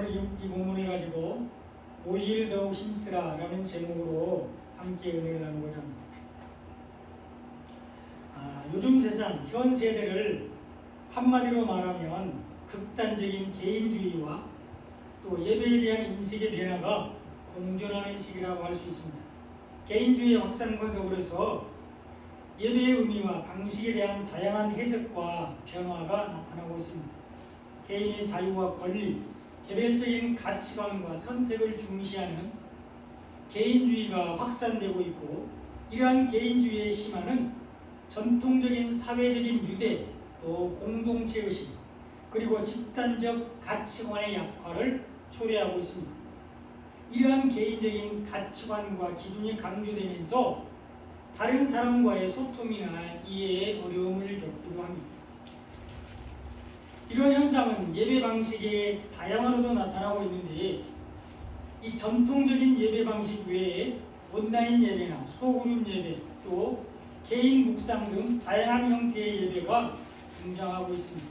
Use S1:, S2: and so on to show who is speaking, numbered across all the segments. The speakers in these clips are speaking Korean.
S1: 오늘 이 본문을 가지고 오일 더욱 힘쓰라 라는 제목으로 함께 은혜를 나누고자 합니다. 요즘 세상 현 세대를 한마디로 말하면 극단적인 개인주의와 또 예배에 대한 인식의 변화가 공존하는 시기라고 할 수 있습니다. 개인주의의 확산과 더불어서 예배의 의미와 방식에 대한 다양한 해석과 변화가 나타나고 있습니다. 개인의 자유와 권리, 개별적인 가치관과 선택을 중시하는 개인주의가 확산되고 있고, 이러한 개인주의의 심화는 전통적인 사회적인 유대, 또 공동체의식, 그리고 집단적 가치관의 약화를 초래하고 있습니다. 이러한 개인적인 가치관과 기준이 강조되면서 다른 사람과의 소통이나 이해에 어려움을 겪기도 합니다. 이런 현상은 예배 방식의 다양화로도 나타나고 있는데, 이 전통적인 예배 방식 외에 온라인 예배나 소그룹 예배, 또 개인 묵상 등 다양한 형태의 예배가 등장하고 있습니다.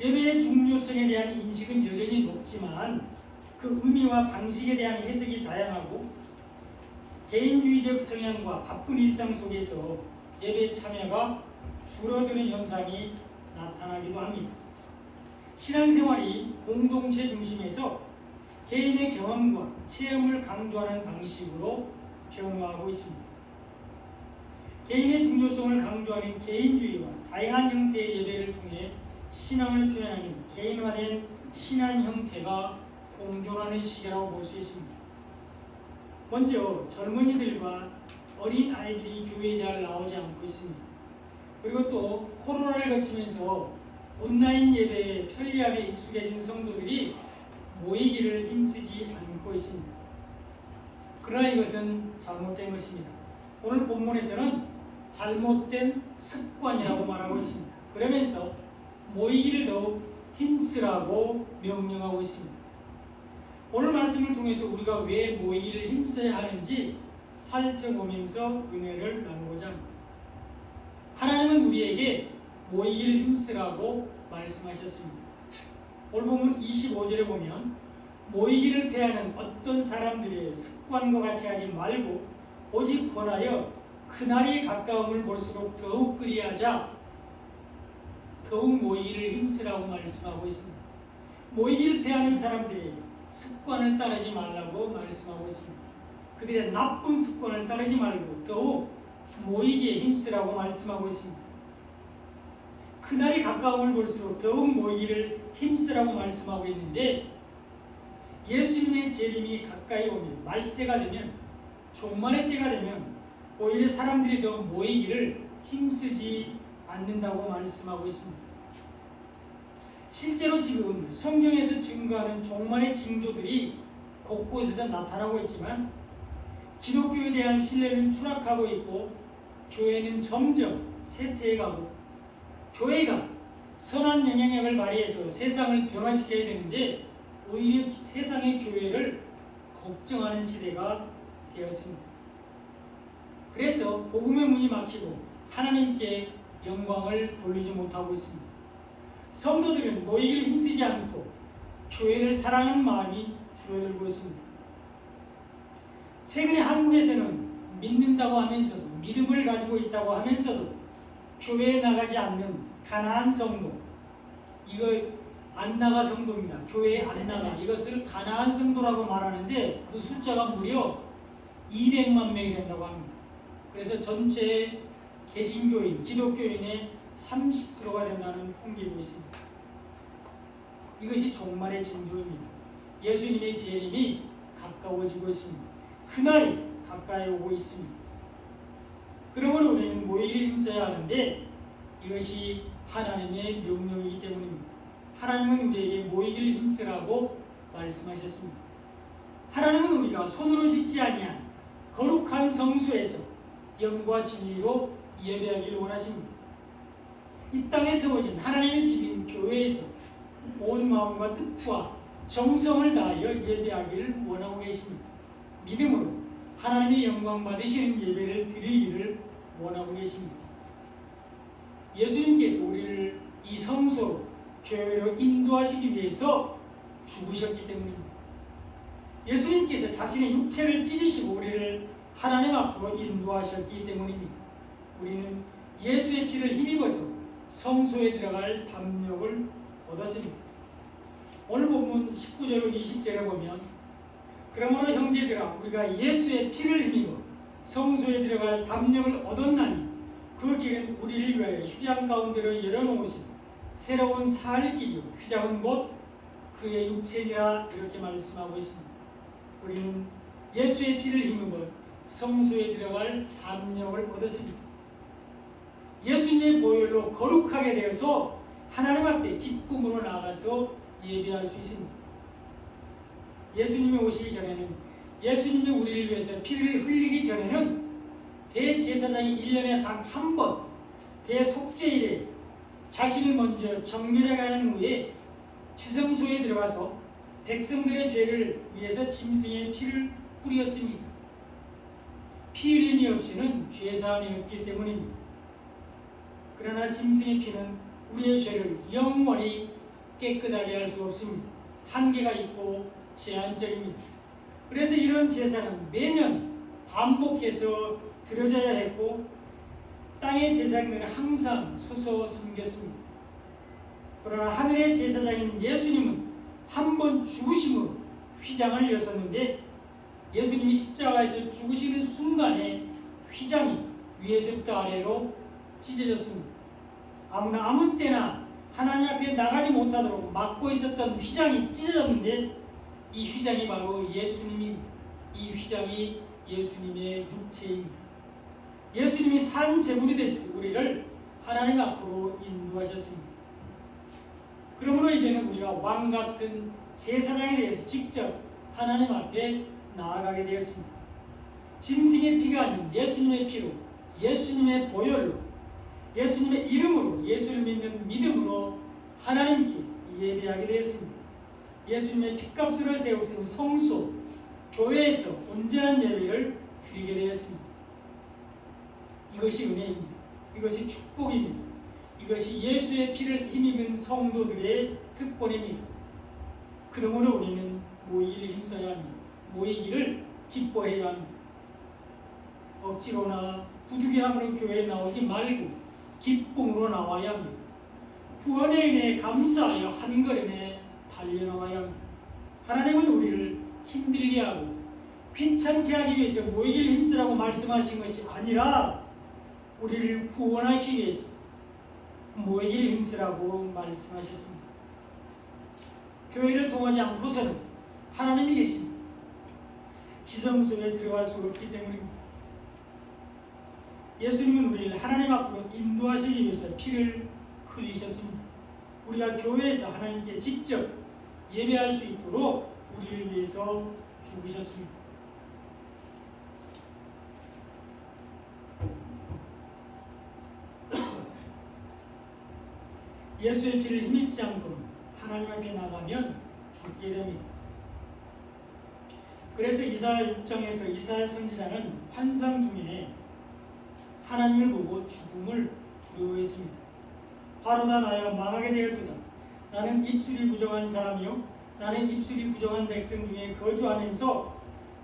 S1: 예배의 중요성에 대한 인식은 여전히 높지만 그 의미와 방식에 대한 해석이 다양하고, 개인주의적 성향과 바쁜 일상 속에서 예배 참여가 줄어드는 현상이 나타나기도 합니다. 신앙생활이 공동체 중심에서 개인의 경험과 체험을 강조하는 방식으로 변화하고 있습니다. 개인의 중요성을 강조하는 개인주의와 다양한 형태의 예배를 통해 신앙을 표현하는 개인화된 신앙 형태가 공존하는 시기라고 볼 수 있습니다. 먼저 젊은이들과 어린 아이들이 교회에 잘 나오지 않고 있습니다. 그리고 또 코로나를 거치면서 온라인 예배의 편리함에 익숙해진 성도들이 모이기를 힘쓰지 않고 있습니다. 그러나 이것은 잘못된 것입니다. 오늘 본문에서는 잘못된 습관이라고 말하고 있습니다. 그러면서 모이기를 더욱 힘쓰라고 명령하고 있습니다. 오늘 말씀을 통해서 우리가 왜 모이기를 힘써야 하는지 살펴보면서 은혜를 나누고자 합니다. 하나님은 우리에게 모이기를 힘쓰라고 말씀하셨습니다. 오늘 본문 25절에 보면 모이기를 패하는 어떤 사람들의 습관과 같이 하지 말고 오직 권하여 그날이 가까움을 볼수록 더욱 그리하자 더욱 모이기를 힘쓰라고 말씀하고 있습니다. 모이기를 패하는 사람들의 습관을 따르지 말라고 말씀하고 있습니다. 그들의 나쁜 습관을 따르지 말고 더욱 모이기에 힘쓰라고 말씀하고 있습니다. 그날이 가까움을 볼수록 더욱 모이기를 힘쓰라고 말씀하고 있는데, 예수님의 재림이 가까이 오면, 말세가 되면, 종말의 때가 되면 오히려 사람들이 더 모이기를 힘쓰지 않는다고 말씀하고 있습니다. 실제로 지금 성경에서 증거하는 종말의 징조들이 곳곳에서 나타나고 있지만 기독교에 대한 신뢰는 추락하고 있고, 교회는 점점 쇠퇴해가고, 교회가 선한 영향력을 발휘해서 세상을 변화시켜야 되는데 오히려 세상의 교회를 걱정하는 시대가 되었습니다. 그래서 복음의 문이 막히고 하나님께 영광을 돌리지 못하고 있습니다. 성도들은 모이기를 힘쓰지 않고 교회를 사랑하는 마음이 줄어들고 있습니다. 최근에 한국에서는 믿는다고 하면서도, 믿음을 가지고 있다고 하면서도 교회에 나가지 않는 가난한 성도, 이거 안 나가 성도입니다. 교회에 안 나가, 이것을 가난한 성도라고 말하는데 그 숫자가 무려 200만 명이 된다고 합니다. 그래서 전체 개신교인, 기독교인의 30%가 된다는 통계도 있습니다. 이것이 종말의 징조입니다. 예수님의 재림이 가까워지고 있습니다. 그날이 가까이 오고 있습니다. 그러므로 우리는 모이기를 힘써야 하는데 이것이 하나님의 명령이기 때문입니다. 하나님은 우리에게 모이기를 힘쓰라고 말씀하셨습니다. 하나님은 우리가 손으로 짓지 아니한 거룩한 성소에서 영과 진리로 예배하기를 원하십니다. 이 땅에 세워진 하나님의 집인 교회에서 온 마음과 뜻과 정성을 다하여 예배하기를 원하고 계십니다. 믿음으로 하나님의 영광 받으시는 예배를 드리기를 원하고 계십니다. 예수님께서 우리를 이 성소 교회로 인도하시기 위해서 죽으셨기 때문입니다. 예수님께서 자신의 육체를 찢으시고 우리를 하나님 앞으로 인도하셨기 때문입니다. 우리는 예수의 피를 힘입어서 성소에 들어갈 담력을 얻었습니다. 오늘 본문 19절로 20절에 보면 그러므로 형제들아 우리가 예수의 피를 힘입어 성소에 들어갈 담력을 얻었나니 그 길은 우리를 위하여 휘장 가운데로 열어놓으신 새로운 살 길이요 휘장은 곧 그의 육체니라 이렇게 말씀하고 있습니다. 우리는 예수의 피를 힘입어 성소에 들어갈 담력을 얻었습니다. 예수님의 보혈로 거룩하게 되어서 하나님 앞에 기쁨으로 나아가서 예배할 수 있습니다. 예수님이 오시기 전에는 예수님이 우리를 위해서 피를 흘리기 전에는 대제사장이 1년에 단 한 번 대속죄일에 자신을 먼저 정결해가는 후에 지성소에 들어가서 백성들의 죄를 위해서 짐승의 피를 뿌렸습니다. 피 흘림이 없이는 죄사함이 없기 때문입니다. 그러나 짐승의 피는 우리의 죄를 영원히 깨끗하게 할 수 없습니다. 한계가 있고 제한적입니다. 그래서 이런 제사는 매년 반복해서 드려져야 했고 땅의 제사장들은 항상 서서 섬겼습니다. 그러나 하늘의 제사장인 예수님은 한 번 죽으심으로 휘장을 여셨는데 예수님이 십자가에서 죽으시는 순간에 휘장이 위에서부터 아래로 찢어졌습니다. 아무나 아무 때나 하나님 앞에 나가지 못하도록 막고 있었던 휘장이 찢어졌는데 이 휘장이 바로 예수님입니다. 이 휘장이 예수님의 육체입니다. 예수님이 산 제물이 되시고 우리를 하나님 앞으로 인도하셨습니다. 그러므로 이제는 우리가 왕같은 제사장에 대해서 직접 하나님 앞에 나아가게 되었습니다. 짐승의 피가 아닌 예수님의 피로 예수님의 보혈로 예수님의 이름으로 예수를 믿는 믿음으로 하나님께 예배하게 되었습니다. 예수님의 핏값으로 세우신 성소 교회에서 온전한 예배를 드리게 되었습니다. 이것이 은혜입니다. 이것이 축복입니다. 이것이 예수의 피를 힘입은 성도들의 특권입니다. 그러므로 우리는 모이기를 힘써야 합니다. 모이기를 기뻐해야 합니다. 억지로나 부득이함으로 교회에 나오지 말고 기쁨으로 나와야 합니다. 구원의 은혜에 감사하여 한 걸음에 달려나와야 합니다. 하나님은 우리를 힘들게 하고 귀찮게 하기 위해서 모이기를 힘쓰라고 말씀하신 것이 아니라 우리를 구원하기 위해서 모이기를 힘쓰라고 말씀하셨습니다. 교회를 통하지 않고서는 하나님이 계십니다. 지성소에 들어갈 수 없기 때문입니다. 예수님은 우리를 하나님 앞으로 인도하시기 위해서 피를 흘리셨습니다. 우리가 교회에서 하나님께 직접 예배할 수 있도록 우리를 위해서 죽으셨습니다. 예수의 피를 힘입지 않고는 하나님 앞에 나가면 죽게 됩니다. 그래서 이사야 6장에서 이사야 선지자는 환상 중에 하나님을 보고 죽음을 두려워했습니다. 바로다 나여 망하게 되었도다. 나는 입술이 부정한 사람이요 나는 입술이 부정한 백성 중에 거주하면서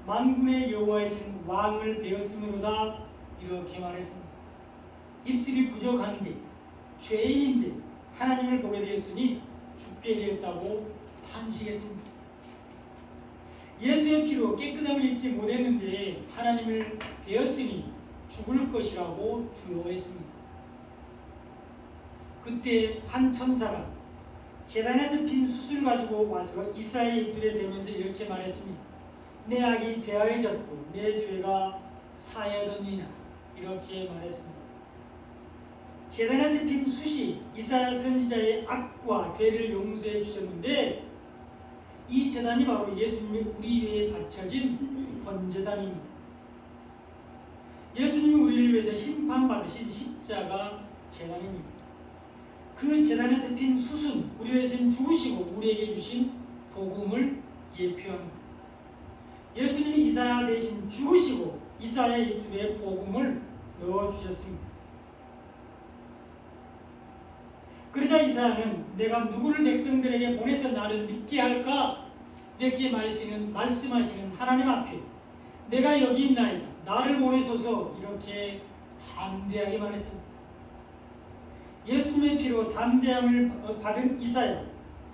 S1: 만군의 여호와이신 왕을 배웠으므로다. 이렇게 말했습니다. 입술이 부족한데 죄인인데 하나님을 보게 되었으니 죽게 되었다고 탄식했습니다. 예수의 피로 깨끗함을 입지 못했는데 하나님을 배웠으니 죽을 것이라고 두려워했습니다. 그때 한 천사가 제단에서 핀 숯을 가지고 와서 이사야의 입술에 대면서 이렇게 말했습니다. 내 악이 제하여졌고 내 죄가 사하여졌느니라. 이렇게 말했습니다. 제단에서 핀 숯이 이사야 선지자의 악과 죄를 용서해 주셨는데 이 제단이 바로 예수님이 우리 위에 바쳐진 번제단입니다. 예수님이 우리를 위해서 심판받으신 십자가 제단입니다. 그 제단에서 핀 숯은 우리를 위해서 죽으시고 우리에게 주신 복음을 예표합니다. 예수님이 이사야 대신 죽으시고 이사야의 입술에 복음을 넣어주셨습니다. 그러자 이사야는 내가 누구를 백성들에게 보내서 나를 믿게 할까? 이렇게 말씀하시는 하나님 앞에 내가 여기 있나이다, 나를 보내소서, 이렇게 담대하게 말했습니다. 예수님의 피로 담대함을 받은 이사야,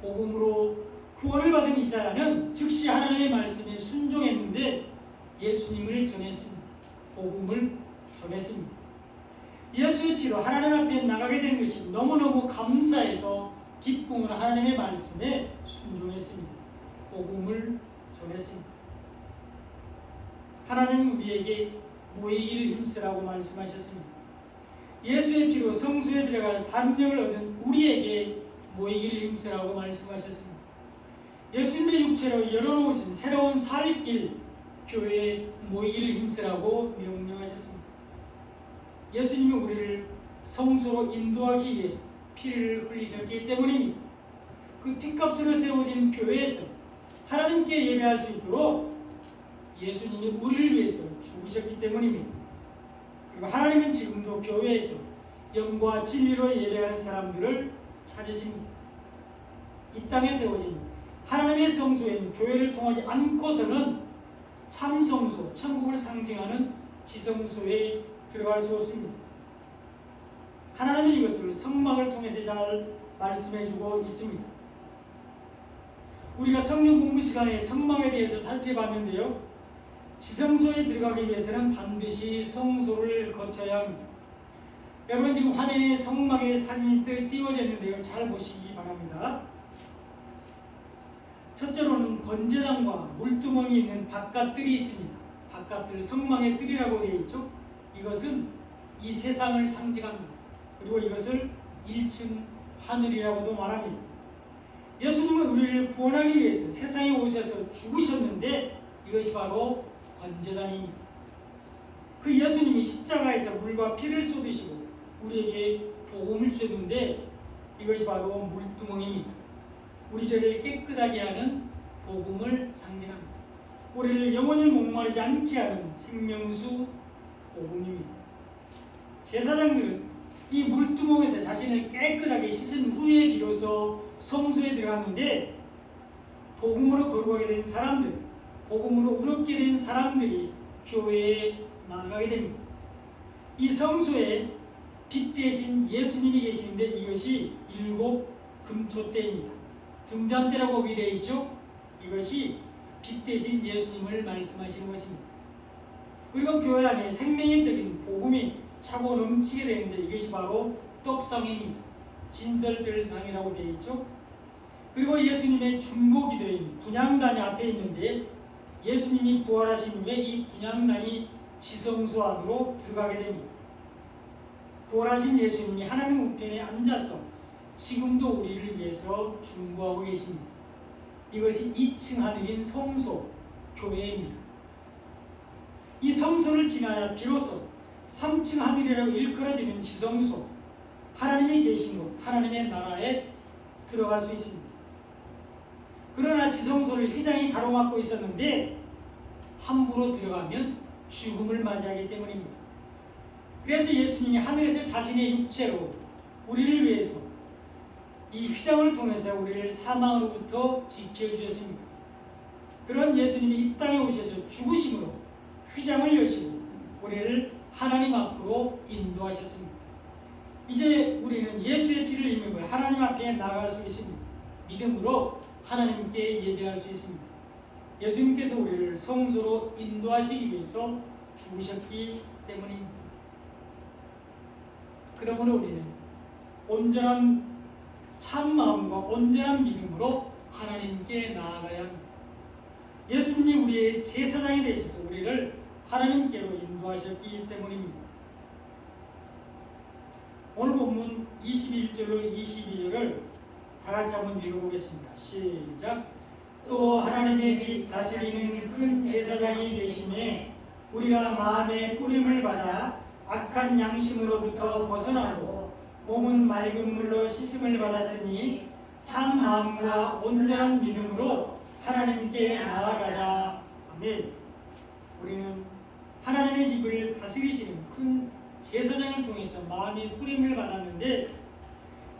S1: 복음으로 구원을 받은 이사야는 즉시 하나님의 말씀에 순종했는데 예수님을 전했습니다. 복음을 전했습니다. 예수의 피로 하나님 앞에 나가게 된 것이 너무너무 감사해서 기쁨으로 하나님의 말씀에 순종했습니다. 복음을 전했습니다. 하나님은 우리에게 모이기를 힘쓰라고 말씀하셨습니다. 예수의 피로 성소에 들어갈 담력을 얻은 우리에게 모이기를 힘쓰라고 말씀하셨습니다. 예수님의 육체로 열어놓으신 새로운 살 길, 교회에 모이기를 힘쓰라고 명령하셨습니다. 예수님이 우리를 성소로 인도하기 위해서 피를 흘리셨기 때문입니다. 그 피값으로 세워진 교회에서 하나님께 예배할 수 있도록 예수님이 우리를 위해서 죽으셨기 때문입니다. 그리고 하나님은 지금도 교회에서 영과 진리로 예배하는 사람들을 찾으십니다. 이 땅에 세워진 하나님의 성소인 교회를 통하지 않고서는 참 성소, 천국을 상징하는 지성소에 들어갈 수 없습니다. 하나님이 이것을 성막을 통해서 잘 말씀해주고 있습니다. 우리가 성경 공부 시간에 성막에 대해서 살펴봤는데요, 지성소에 들어가기 위해서는 반드시 성소를 거쳐야 합니다. 여러분, 지금 화면에 성막의 사진이 띄워져 있는데요, 잘 보시기 바랍니다. 첫째로는 번제단과 물두멍이 있는 바깥뜰이 있습니다. 바깥뜰, 성막의 뜰이라고 되어 있죠. 이것은 이 세상을 상징합니다. 그리고 이것을 1층 하늘이라고도 말합니다. 예수님은 우리를 구원하기 위해서 세상에 오셔서 죽으셨는데 이것이 바로 번제단입니다. 그 예수님이 십자가에서 물과 피를 쏟으시고 우리에게 복음을 주셨는데 이것이 바로 물두멍입니다. 우리 죄를 깨끗하게 하는 복음을 상징합니다. 우리를 영원히 목마르지 않게 하는 생명수 복음입니다. 제사장들은 이 물두멍에서 자신을 깨끗하게 씻은 후에 비로소 성소에 들어갔는데, 복음으로 거룩하게 된 사람들, 복음으로 의롭게 된 사람들이 교회에 나가게 됩니다. 이 성소에 빛 대신 예수님이 계시는데 이것이 7 금초대입니다. 등잔대라고 거기 되어 있죠. 이것이 빛 대신 예수님을 말씀하시는 것입니다. 그리고 교회 안에 생명의 떡인 복음이 차고 넘치게 되는데 이것이 바로 떡상입니다. 진설별상이라고 되어 있죠. 그리고 예수님의 중보기도인 분향단이 앞에 있는데 예수님이 부활하신 후에 이 분향단이 지성소 안으로 들어가게 됩니다. 부활하신 예수님이 하나님 우편에 앉아서 지금도 우리를 위해서 중보하고 계십니다. 이것이 2층 하늘인 성소, 교회입니다. 이 성소를 지나야 비로소 3층 하늘이라고 일컬어지는 지성소, 하나님이 계신 곳, 하나님의 나라에 들어갈 수 있습니다. 그러나 지성소를 휘장이 가로막고 있었는데 함부로 들어가면 죽음을 맞이하기 때문입니다. 그래서 예수님이 하늘에서 자신의 육체로 우리를 위해서 이 휘장을 통해서 우리를 사망으로부터 지켜주셨습니다. 그런 예수님이 이 땅에 오셔서 죽으심으로 휘장을 여시고 우리를 하나님 앞으로 인도하셨습니다. 이제 우리는 예수의 피를 힘입어 하나님 앞에 나아갈 수 있습니다. 믿음으로 하나님께 예배할 수 있습니다. 예수님께서 우리를 성소로 인도하시기 위해서 죽으셨기 때문입니다. 그러므로 우리는 온전한 참 마음과 온전한 믿음으로 하나님께 나아가야 합니다. 예수님이 우리의 제사장이 되셔서 우리를 하나님께로 인도하셨기 때문입니다. 오늘 본문 21절로 22절을 다 같이 한번 읽어보겠습니다. 시작. 또 하나님의 집 다스리는 큰 제사장이 계시매 우리가 마음의 꾸림을 받아 악한 양심으로부터 벗어나고 몸은 맑은 물로 씻음을 받았으니 참 마음과 온전한 믿음으로 하나님께 나아가자. 아멘. 우리는 하나님의 집을 다스리시는 큰 제사장을 통해서 마음의 뿌림을 받았는데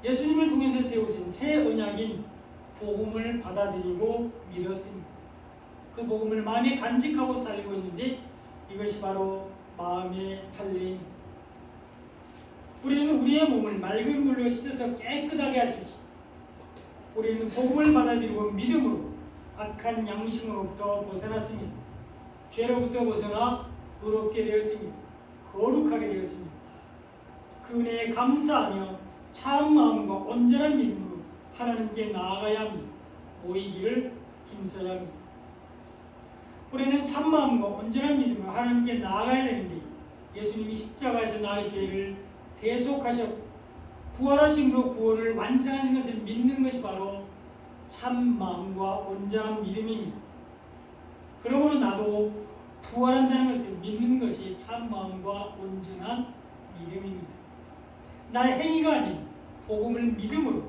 S1: 예수님을 통해서 세우신 새 언약인 복음을 받아들이고 믿었습니다. 그 복음을 마음에 간직하고 살고 있는데 이것이 바로 마음의 할례입니다. 우리는 우리의 몸을 맑은 물로 씻어서 깨끗하게 하시고 우리는 복음을 받아들이고 믿음으로 악한 양심으로부터 벗어났습니다. 죄로부터 벗어나 의롭게 되었습니다. 거룩하게 되었습니다. 그 은혜에 감사하며 참 마음과 온전한 믿음으로 하나님께 나아가야 합니다. 모이기를 힘써야 합니다. 우리는 참 마음과 온전한 믿음으로 하나님께 나아가야 되는데 예수님이 십자가에서 나의 죄를 대속하셨고 부활하심으로 구원을 완성하신 것을 믿는 것이 바로 참 마음과 온전한 믿음입니다. 그러므로 나도 부활한다는 것을 믿는 것이 참 마음과 온전한 믿음입니다. 나의 행위가 아닌 복음을 믿음으로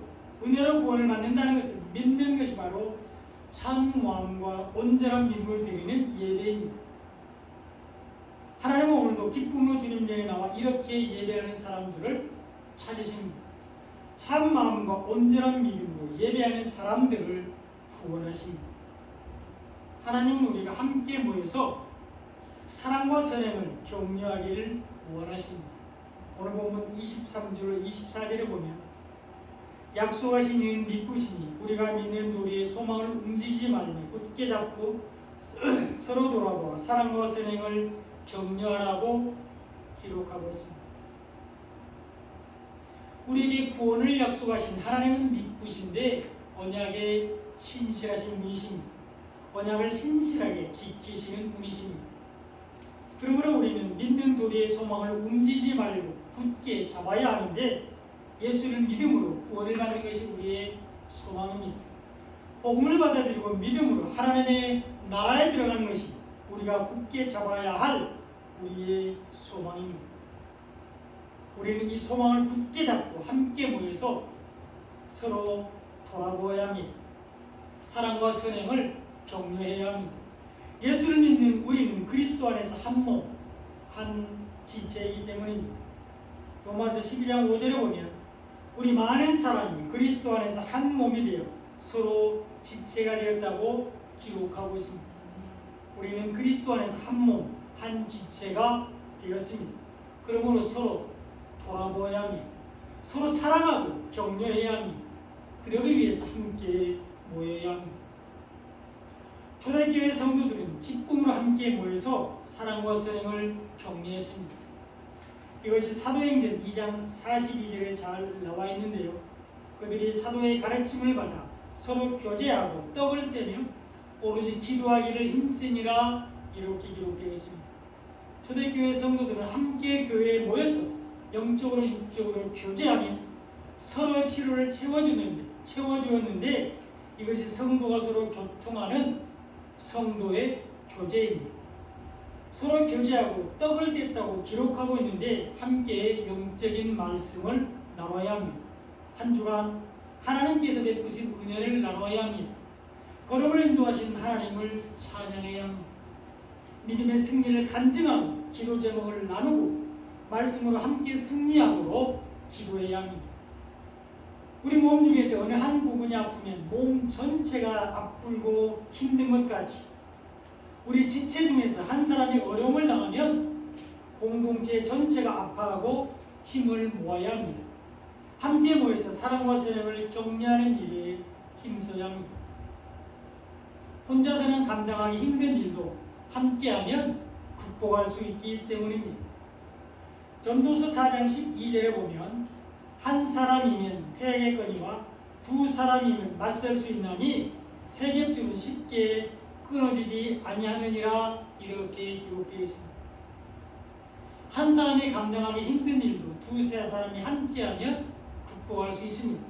S1: 은혜로 구원을 받는다는 것을 믿는 것이 바로 참 마음과 온전한 믿음을 드리는 예배입니다. 하나님은 오늘도 기쁨으로 주님 전에 나와 이렇게 예배하는 사람들을 찾으십니다. 참 마음과 온전한 믿음으로 예배하는 사람들을 구원하십니다. 하나님은 우리가 함께 모여서 사랑과 선행을 격려하기를 원하십니다. 오늘 본문 23절 24절에 보면 약속하신 이는 믿으시니 우리가 믿는 우리의 소망을 움직이지 말며 굳게 잡고 서로 돌아보아 사랑과 선행을 격려하라고 기록하고 있습니다. 우리에게 구원을 약속하신 하나님은 믿으신데 언약에 신실하신 분이십니다. 언약을 신실하게 지키시는 분이십니다. 그러므로 우리는 믿는 도리의 소망을 움직이지 말고 굳게 잡아야 하는데 예수를 믿음으로 구원을 받는 것이 우리의 소망입니다. 복음을 받아들이고 믿음으로 하나님의 나라에 들어가는 것이 우리가 굳게 잡아야 할 우리의 소망입니다. 우리는 이 소망을 굳게 잡고 함께 모여서 서로 돌아보아야 합니다. 사랑과 선행을 격려해야 합니다. 예수를 믿는 우리는 그리스도 안에서 한 몸, 한 지체이기 때문입니다. 로마서 12장 5절에 보면 우리 많은 사람이 그리스도 안에서 한 몸이 되어 서로 지체가 되었다고 기록하고 있습니다. 우리는 그리스도 안에서 한 몸, 한 지체가 되었습니다. 그러므로 서로 돌아보아야 합니다. 서로 사랑하고 격려해야 합니다. 그러기 위해서 함께 모여야 합니다. 초대교회 성도들은 기쁨으로 함께 모여서 사랑과 선행을 격려했습니다. 이것이 사도행전 2장 42절에 잘 나와 있는데요. 그들이 사도의 가르침을 받아 서로 교제하고 떡을 떼며 오로지 기도하기를 힘쓰니라 이렇게 기록되어 있습니다. 초대교회 성도들은 함께 교회에 모여서 영적으로 육적으로 교제하며 서로의 필요를 채워주었는데 이것이 성도가 서로 교통하는 성도의 교제입니다. 서로 교제하고 떡을 뗐다고 기록하고 있는데 함께 영적인 말씀을 나눠야 합니다. 한 주간 하나님께서 베푸신 은혜를 나눠야 합니다. 걸음을 인도하신 하나님을 찬양해야 합니다. 믿음의 승리를 간증하고 기도 제목을 나누고 말씀으로 함께 승리하도록 기도해야 합니다. 우리 몸 중에서 어느 한 부분이 아프면 몸 전체가 아프고 힘든 것 같이 우리 지체 중에서 한 사람이 어려움을 당하면 공동체 전체가 아파하고 힘을 모아야 합니다. 함께 모여서 사랑과 선행을 격려하는 일에 힘써야 합니다. 혼자서는 감당하기 힘든 일도 함께하면 극복할 수 있기 때문입니다. 전도서 4장 12절에 보면 한 사람이면 패하겠거니와 두 사람이면 맞설 수 있나니 세 겹줄은 쉽게 끊어지지 아니하느니라 이렇게 기록되어 있습니다. 한 사람이 감당하기 힘든 일도 두세 사람이 함께하면 극복할 수 있습니다.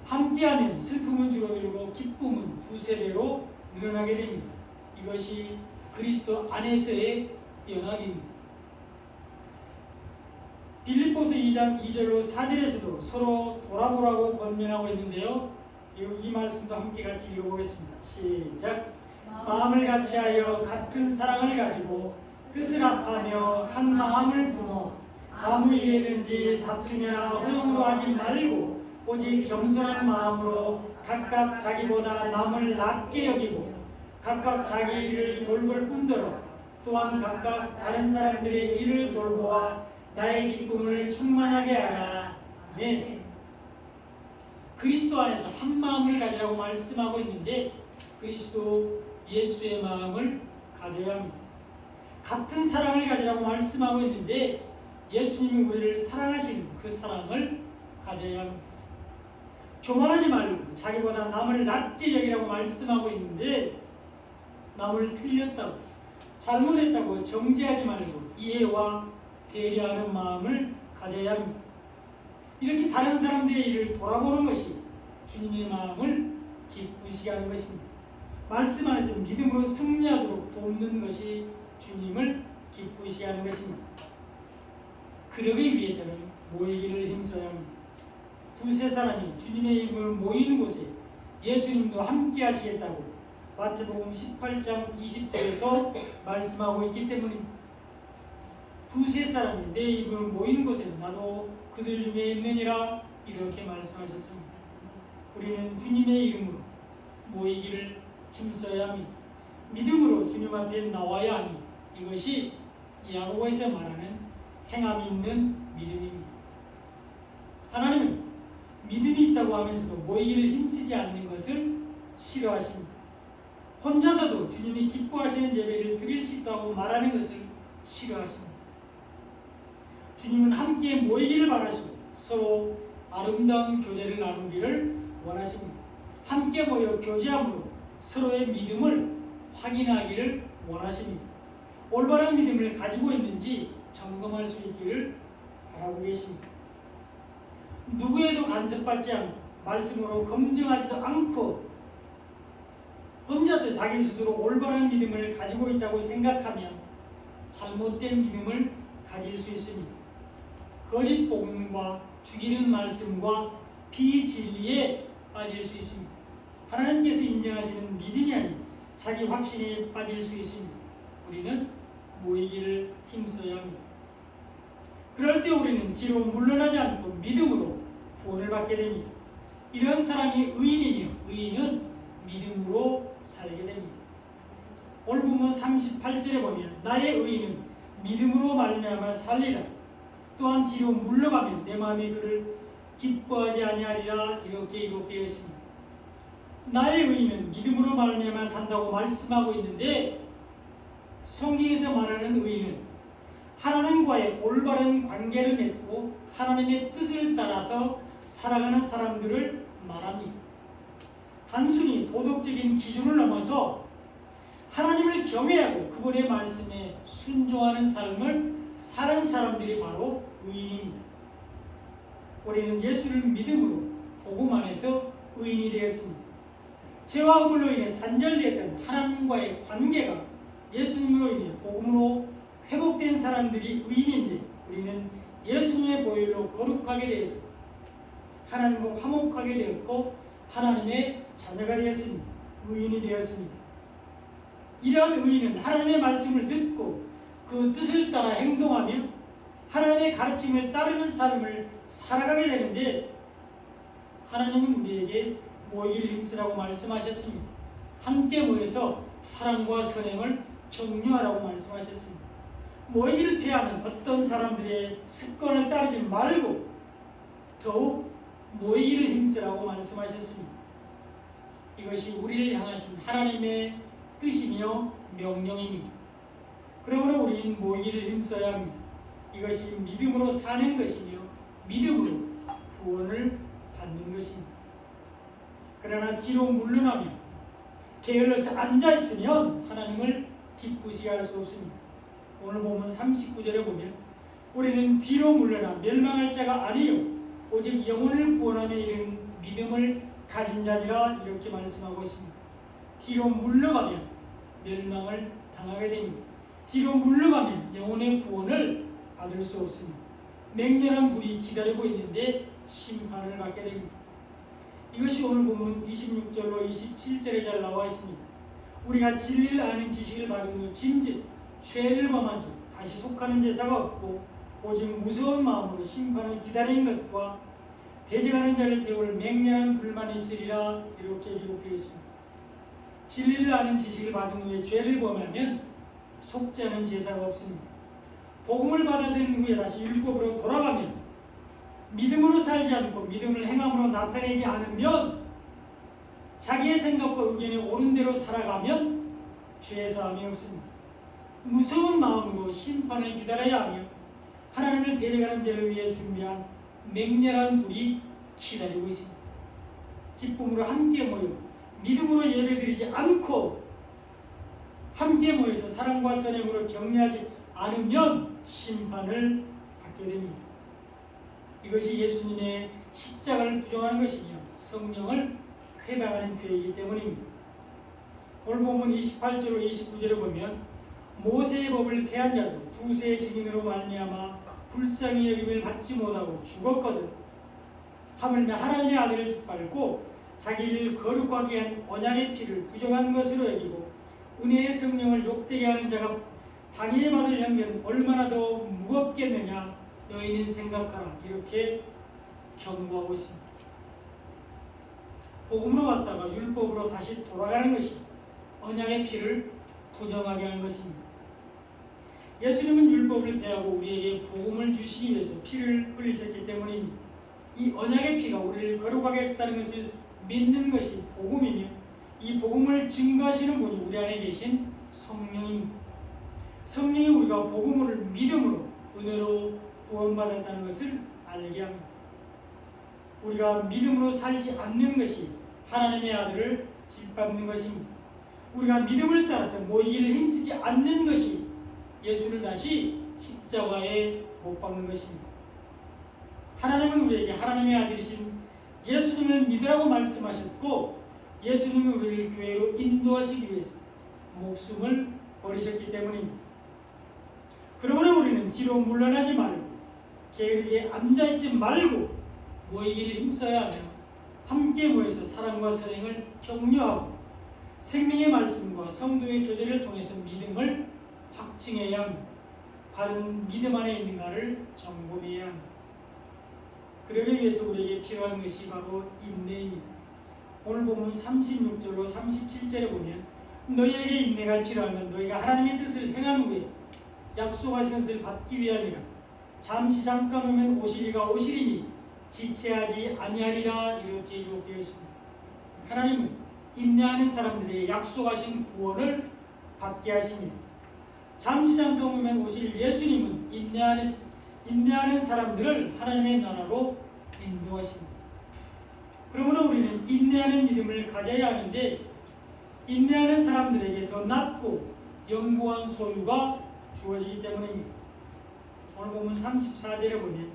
S1: 함께하면 슬픔은 줄어들고 기쁨은 두세 배로 늘어나게 됩니다. 이것이 그리스도 안에서의 연합입니다. 빌립보서 2장 2절로 4절에서도 서로 돌아보라고 권면하고 있는데요. 이 말씀도 함께 같이 읽어보겠습니다. 시작. 마음을 같이하여 같은 사랑을 가지고 뜻을 합하며 한 마음을 품어 아무 일에든지 다투거나 허용으로 하지 말고 오직 겸손한 마음으로 각각 자기보다 남을 낮게 여기고 각각 자기 일을 돌볼 뿐더러 또한 각각 다른 사람들의 일을 돌보아 나의 기쁨을 충만하게 하라. 아멘. 그리스도 안에서 한 마음을 가지라고 말씀하고 있는데 그리스도 예수의 마음을 가져야 합니다. 같은 사랑을 가지라고 말씀하고 있는데 예수님이 우리를 사랑하신 그 사랑을 가져야 합니다. 교만하지 말고 자기보다 남을 낮게 여기라고 말씀하고 있는데 남을 틀렸다고 잘못했다고 정죄하지 말고 이해와 배려하는 마음을 가져야 합니다. 이렇게 다른 사람들의 일을 돌아보는 것이 주님의 마음을 기쁘시게 하는 것입니다. 말씀 안에서 믿음으로 승리하도록 돕는 것이 주님을 기쁘시게 하는 것입니다. 그러기 위해서는 모이기를 힘써야 합니다. 두세 사람이 주님의 이름을 모이는 곳에 예수님도 함께 하시겠다고 마태복음 18장 20절에서 말씀하고 있기 때문입니다. 두세 사람이 내 이름을 모이는 곳에 나도 그들 중에 있느니라 이렇게 말씀하셨습니다. 우리는 주님의 이름으로 모이기를 힘써야 합니다. 믿음으로 주님 앞에 나와야 합니다. 이것이 야고보에서 말하는 행함 있는 믿음입니다. 하나님은 믿음이 있다고 하면서도 모이기를 힘쓰지 않는 것을 싫어하십니다. 혼자서도 주님이 기뻐하시는 예배를 드릴 수 있다고 말하는 것을 싫어하십니다. 주님은 함께 모이기를 바라시고 서로 아름다운 교제를 나누기를 원하십니다. 함께 모여 교제함으로 서로의 믿음을 확인하기를 원하십니다. 올바른 믿음을 가지고 있는지 점검할 수 있기를 바라고 계십니다. 누구에도 간섭받지 않고 말씀으로 검증하지도 않고 혼자서 자기 스스로 올바른 믿음을 가지고 있다고 생각하면 잘못된 믿음을 가질 수 있습니다. 거짓 복음과 죽이는 말씀과 비진리에 빠질 수 있습니다. 하나님께서 인정하시는 믿음이 아닌 자기 확신에 빠질 수 있습니다. 우리는 모이기를 힘써야 합니다. 그럴 때 우리는 뒤로 물러나지 않고 믿음으로 구원을 받게 됩니다. 이런 사람이 의인이며 의인은 믿음으로 살게 됩니다. 오늘 본문 38절에 보면 나의 의인은 믿음으로 말미암아 살리라. 또한 뒤로 물러가면 내 마음이 그를 기뻐하지 아니하리라. 이렇게 했습니다. 나의 의인은 믿음으로 말미암아 산다고 말씀하고 있는데 성경에서 말하는 의인은 하나님과의 올바른 관계를 맺고 하나님의 뜻을 따라서 살아가는 사람들을 말합니다. 단순히 도덕적인 기준을 넘어서 하나님을 경외하고 그분의 말씀에 순종하는 삶을 사는 사람들이 바로 의인입니다. 우리는 예수를 믿음으로 복음 안에서 의인이 되었습니다. 죄와 허물로 인해 단절되었던 하나님과의 관계가 예수님으로 인해 복음으로 회복된 사람들이 의인인데 우리는 예수님의 보혈로 거룩하게 되어서 하나님과 화목하게 되었고 하나님의 자녀가 되었습니다. 의인이 되었습니다. 이러한 의인은 하나님의 말씀을 듣고 그 뜻을 따라 행동하며 하나님의 가르침을 따르는 삶을 살아가게 되는데 하나님은 우리에게 모이기를 힘쓰라고 말씀하셨습니다. 함께 모여서 사랑과 선행을 격려하라고 말씀하셨습니다. 모이기를 피하는 어떤 사람들의 습관을 따르지 말고 더욱 모이기를 힘쓰라고 말씀하셨습니다. 이것이 우리를 향하신 하나님의 뜻이며 명령입니다. 그러므로 우리는 모이기를 힘써야 합니다. 이것이 믿음으로 사는 것이며 믿음으로 구원을 받는 것입니다. 그러나 뒤로 물러나며 게을러서 앉아있으면 하나님을 기쁘시게 할 수 없습니다. 오늘 보면 39절에 보면 우리는 뒤로 물러나 멸망할 자가 아니요 오직 영혼을 구원하며 이른 믿음을 가진 자니라 이렇게 말씀하고 있습니다. 뒤로 물러가면 멸망을 당하게 됩니다. 뒤로 물러가면 영혼의 구원을 받을 수 없습니다. 맹렬한 불이 기다리고 있는데 심판을 받게 됩니다. 이것이 오늘 본문 26절로 27절에 잘 나와 있습니다. 우리가 진리를 아는 지식을 받은 후 짐짓 죄를 범한 자 다시 속하는 제사가 없고 오직 무서운 마음으로 심판을 기다리는 것과 대적하는 자를 태울 맹렬한 불만이 있으리라. 이렇게 기록되어 있습니다. 진리를 아는 지식을 받은 후에 죄를 범하면 속지 않은 제사가 없습니다. 복음을 받아들인 후에 다시 율법으로 돌아가면, 믿음으로 살지 않고 믿음을 행함으로 나타내지 않으면, 자기의 생각과 의견이 옳은 대로 살아가면 죄사함이 없습니다. 무서운 마음으로 심판을 기다려야 하며 하나님을 대적하는 죄를 위해 준비한 맹렬한 불이 기다리고 있습니다. 기쁨으로 함께 모여 믿음으로 예배드리지 않고 함께 모여서 사랑과 선행으로 격려하지 않으면 심판을 받게 됩니다. 이것이 예수님의 십자가를 부정하는 것이며 성령을 회방하는 죄이기 때문입니다. 오늘 본문 28절로 29절을 보면 모세의 법을 폐한 자도 두세의 증인으로 말미암아 불쌍히 여김을 받지 못하고 죽었거든. 하물며 하나님의 아들을 짓밟고 자기를 거룩하게 한 언약의 피를 부정한 것으로 여기고 은혜의 성령을 욕되게 하는 자가 당해받을 형벌은 얼마나 더 무겁겠느냐 너희는 생각하라. 이렇게 경고하고 있습니다. 복음으로 왔다가 율법으로 다시 돌아가는 것이 언약의 피를 부정하게 하는 것입니다. 예수님은 율법을 폐하고 우리에게 복음을 주시기 위해서 피를 흘리셨기 때문입니다. 이 언약의 피가 우리를 거룩하게 했다는 것을 믿는 것이 복음이며, 이 복음을 증거하시는 분이 우리 안에 계신 성령입니다. 성령이 우리가 복음을 믿음으로 은혜로 구원받았다는 것을 알게 합니다. 우리가 믿음으로 살지 않는 것이 하나님의 아들을 짓밟는 것입니다. 우리가 믿음을 따라서 모이기를 힘쓰지 않는 것이 예수를 다시 십자가에 못 박는 것입니다. 하나님은 우리에게 하나님의 아들이신 예수님을 믿으라고 말씀하셨고, 예수님은 우리를 교회로 인도하시기 위해서 목숨을 버리셨기 때문입니다. 그러므로 우리는 뒤로 물러나지 말고 게으르게 앉아있지 말고 모이기를 힘써야 하며 함께 모여서 사랑과 선행을 격려하고 생명의 말씀과 성도의 교제를 통해서 믿음을 확증해야 합니다. 바른 믿음 안에 있는가를 점검해야 합니다. 그러기 위해서 우리에게 필요한 것이 바로 인내입니다. 오늘 본문 36절로 37절에 보면 너희에게 인내가 필요하면 너희가 하나님의 뜻을 행한 후에 약속하신 것을 받기 위함이라. 잠시 잠깐 오면 오시리가 오시리니 지체하지 아니하리라. 이렇게 기록되어 있습니다. 하나님은 인내하는 사람들에게 약속하신 구원을 받게 하십니다. 잠시 잠깐 오면 오실 예수님은 인내하는 사람들을 하나님의 나라로 인도하십니다. 그러므로 우리는 인내하는 믿음을 가져야 하는데, 인내하는 사람들에게 더 낫고 영구한 소유가 주어지기 때문입니다. 오늘 보면 34절에 보면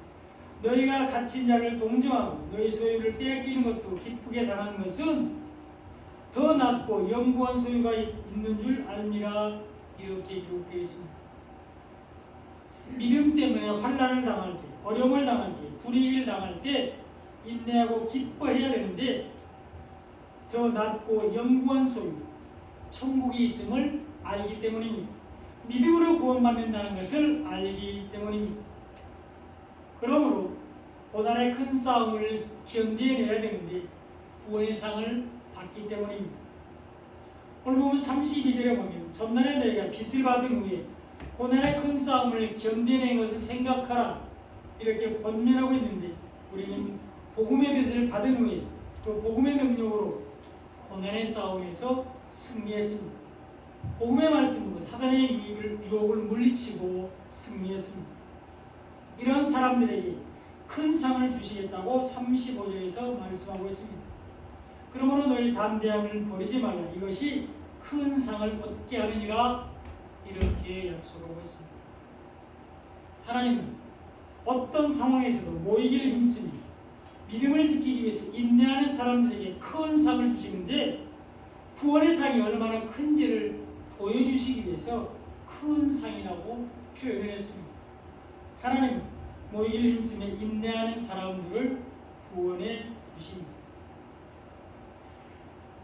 S1: 너희가 갇힌 자를 동정하고 너희 소유를 빼앗기는 것도 기쁘게 당한 것은 더 낫고 영구한 소유가 있는 줄 알미라. 이렇게 기록되어 있습니다. 믿음 때문에 환난을 당할 때, 어려움을 당할 때, 불의를 당할 때 인내하고 기뻐해야 되는데, 더 낫고 영구한 소유, 천국이 있음을 알기 때문입니다. 믿음으로 구원받는다는 것을 알기 때문입니다. 그러므로 고난의 큰 싸움을 견뎌내야 되는데 구원의 상을 받기 때문입니다. 오늘 보면 32절에 보면 전날에 너희가 빚을 받은 후에 고난의 큰 싸움을 견뎌낸 것을 생각하라. 이렇게 권면하고 있는데, 우리는 복음의 빚을 받은 후에 그 복음의 능력으로 고난의 싸움에서 승리했습니다. 복음의 말씀으로 사단의 유혹을 물리치고 승리했습니다. 이런 사람들에게 큰 상을 주시겠다고 35절에서 말씀하고 있습니다. 그러므로 너희 담대함을 버리지 말라. 이것이 큰 상을 얻게 하느니라. 이렇게 약속하고 있습니다. 하나님은 어떤 상황에서도 모이기를 힘쓰며 믿음을 지키기 위해서 인내하는 사람들에게 큰 상을 주시는데, 구원의 상이 얼마나 큰지를 보여주시기 위해서 큰 상이라고 표현을 했습니다. 하나님은 모이기를 힘쓰며 인내하는 사람들을 구원해 주십니다.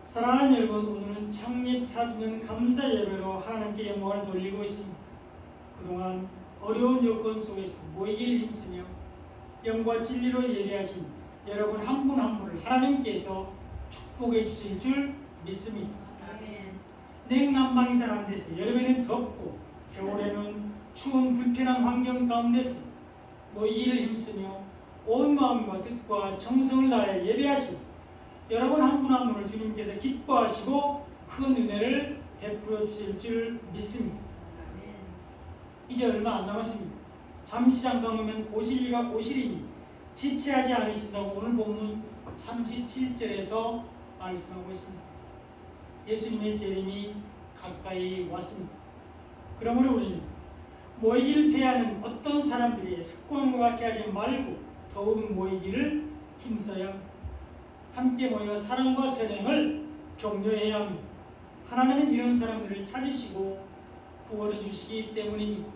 S1: 사랑하는 여러분, 오늘은 창립 4주년 감사 예배로 하나님께 영광을 돌리고 있습니다. 그동안 어려운 여건 속에서 모이기를 힘쓰며 영과 진리로 예배하신 여러분 한 분 한 분을 하나님께서 축복해 주실 줄 믿습니다. 냉난방이 잘 안 돼서 여름에는 덥고 겨울에는 추운 불편한 환경 가운데서 모이기를 힘쓰며 온 마음과 뜻과 정성을 다해 예배하신 여러분 한 분 한 분을 주님께서 기뻐하시고 큰 은혜를 베풀어 주실 줄 믿습니다. 이제 얼마 안 남았습니다. 잠시 잠깐 오면 오시리가 오시리니 지체하지 않으신다고 오늘 본문 37절에서 말씀하고 있습니다. 예수님의 재림이 가까이 왔습니다. 그러므로 우리는 모이기를 패하는 어떤 사람들의 습관과 같이 하지 말고 더욱 모이기를 힘써야 합니다. 함께 모여 사랑과 선행을 격려해야 합니다. 하나님은 이런 사람들을 찾으시고 구원해 주시기 때문입니다.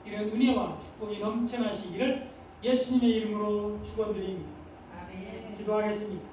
S1: 이런 은혜와 축복이 넘쳐나시기를 예수님의 이름으로 축원드립니다.
S2: 아멘.
S1: 기도하겠습니다.